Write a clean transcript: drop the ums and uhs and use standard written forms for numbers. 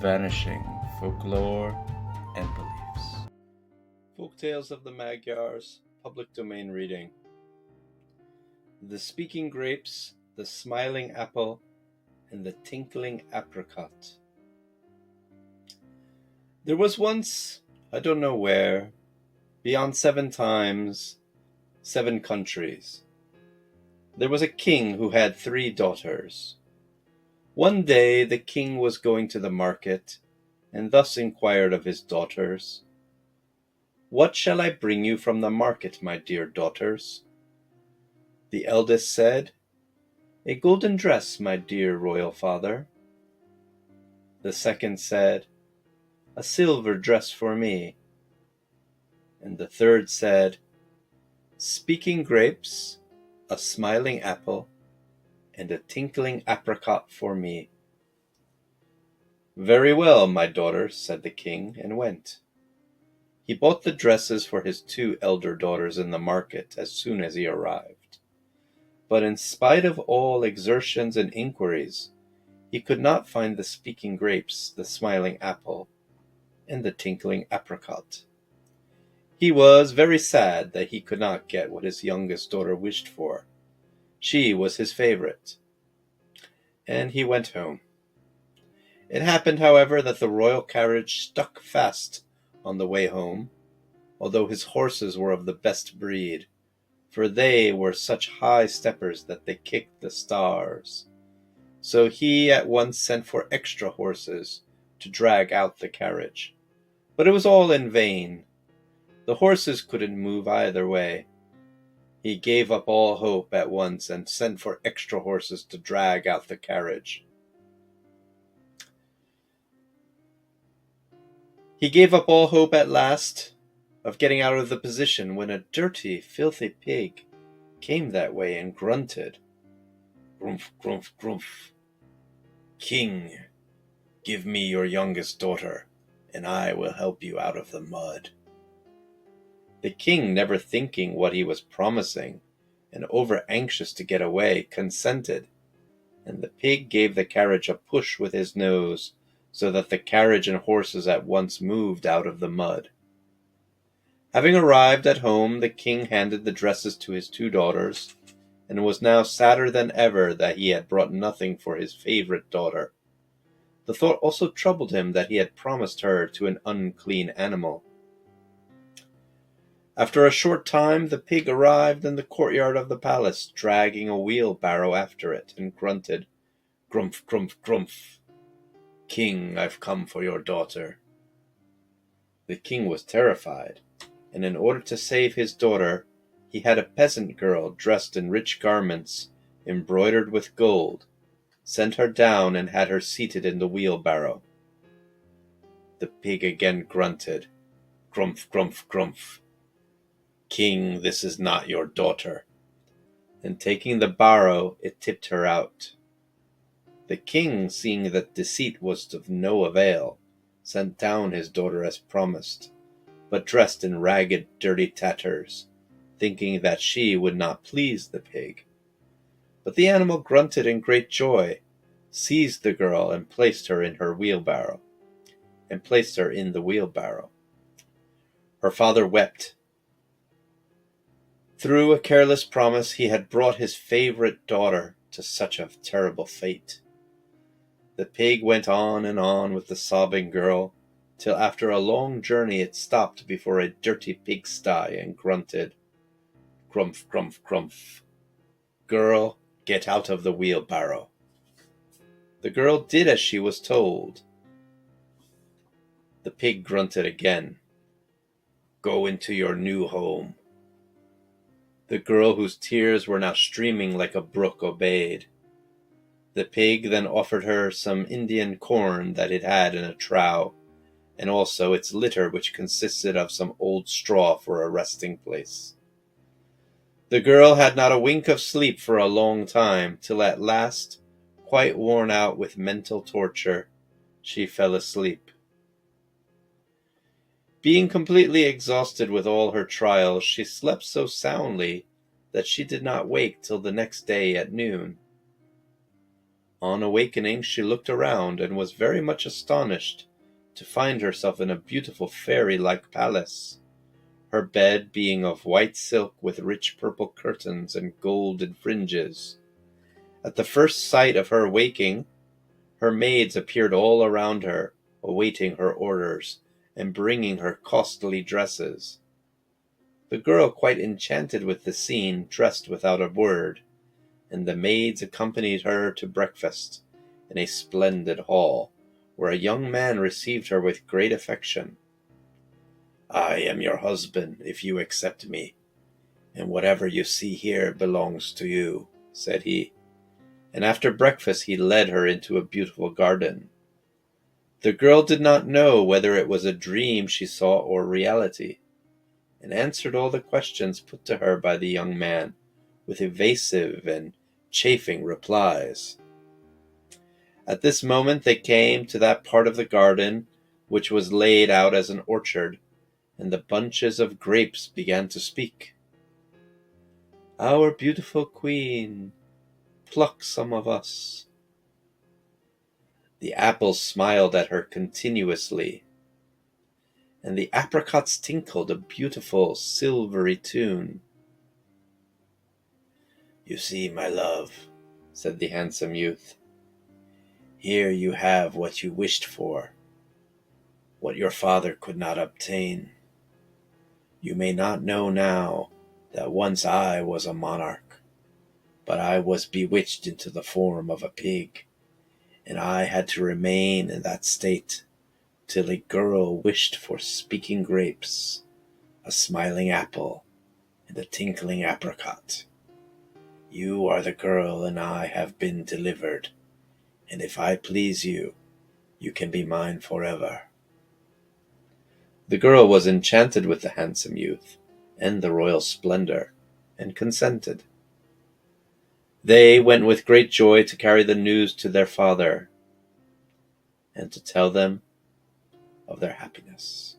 Vanishing Folklore and Beliefs. Folktales of the Magyars, public domain reading. The Speaking Grapes, the Smiling Apple, and the Tinkling Apricot. There was once, I don't know where, beyond 7 times, 7 countries, there was a king who had 3 daughters. One day the king was going to the market, and thus inquired of his daughters, "What shall I bring you from the market, my dear daughters?" The eldest said, "A golden dress, my dear royal father." The second said, "A silver dress for me." And the third said, "Speaking grapes, a smiling apple, and a tinkling apricot for me." "Very well, my daughters," said the king, and went. He bought the dresses for his 2 elder daughters in the market as soon as he arrived. But in spite of all exertions and inquiries, he could not find the speaking grapes, the smiling apple, and the tinkling apricot. He was very sad that he could not get what his youngest daughter wished for. She was his favorite. And he went home. It happened, however, that the royal carriage stuck fast on the way home, although his horses were of the best breed, for they were such high steppers that they kicked the stars. So he at once sent for extra horses to drag out the carriage. But it was all in vain. The horses couldn't move either way. He gave up all hope at once and sent for extra horses to drag out the carriage. He gave up all hope at last of getting out of the position when a dirty, filthy pig came that way and grunted, "Grumph, grumph, grumph. King, give me your youngest daughter, and I will help you out of the mud." The king, never thinking what he was promising, and over anxious to get away, consented, and the pig gave the carriage a push with his nose, so that the carriage and horses at once moved out of the mud. Having arrived at home, the king handed the dresses to his 2 daughters, and was now sadder than ever that he had brought nothing for his favorite daughter. The thought also troubled him that he had promised her to an unclean animal. After a short time, the pig arrived in the courtyard of the palace, dragging a wheelbarrow after it, and grunted, "Grumph, grumph, grumph. King, I've come for your daughter." The king was terrified, and in order to save his daughter, he had a peasant girl dressed in rich garments, embroidered with gold, sent her down and had her seated in the wheelbarrow. The pig again grunted, "Grumph, grumph, grumph. King, this is not your daughter." And taking the barrow, it tipped her out. The king, seeing that deceit was of no avail, sent down his daughter as promised, but dressed in ragged, dirty tatters, thinking that she would not please the pig. But the animal grunted in great joy, seized the girl, and placed her in the wheelbarrow. Her father wept. Through a careless promise, he had brought his favorite daughter to such a terrible fate. The pig went on and on with the sobbing girl, till after a long journey it stopped before a dirty pigsty and grunted, "Grumph, grumph, grumph. Girl, get out of the wheelbarrow." The girl did as she was told. The pig grunted again, "Go into your new home." The girl, whose tears were now streaming like a brook, obeyed. The pig then offered her some Indian corn that it had in a trough, and also its litter, which consisted of some old straw for a resting place. The girl had not a wink of sleep for a long time, till at last, quite worn out with mental torture, she fell asleep. Being completely exhausted with all her trials, she slept so soundly that she did not wake till the next day at noon. On awakening, she looked around and was very much astonished to find herself in a beautiful fairy-like palace, her bed being of white silk with rich purple curtains and golden fringes. At the first sight of her waking, her maids appeared all around her, awaiting her orders and bringing her costly dresses. The girl, quite enchanted with the scene, dressed without a word, and the maids accompanied her to breakfast in a splendid hall, where a young man received her with great affection. "I am your husband, if you accept me, and whatever you see here belongs to you," said he, and after breakfast he led her into a beautiful garden. The girl did not know whether it was a dream she saw or reality, and answered all the questions put to her by the young man with evasive and chaffing replies. At this moment they came to that part of the garden which was laid out as an orchard, and the bunches of grapes began to speak. "Our beautiful queen, pluck some of us." The apples smiled at her continuously, and the apricots tinkled a beautiful silvery tune. "You see, my love," said the handsome youth, "here you have what you wished for, what your father could not obtain. You may not know now that once I was a monarch, but I was bewitched into the form of a pig, and I had to remain in that state till a girl wished for speaking grapes, a smiling apple, and a tinkling apricot. You are the girl, and I have been delivered, and if I please you, you can be mine forever." The girl was enchanted with the handsome youth and the royal splendor, and consented. They went with great joy to carry the news to their father, and to tell them of their happiness.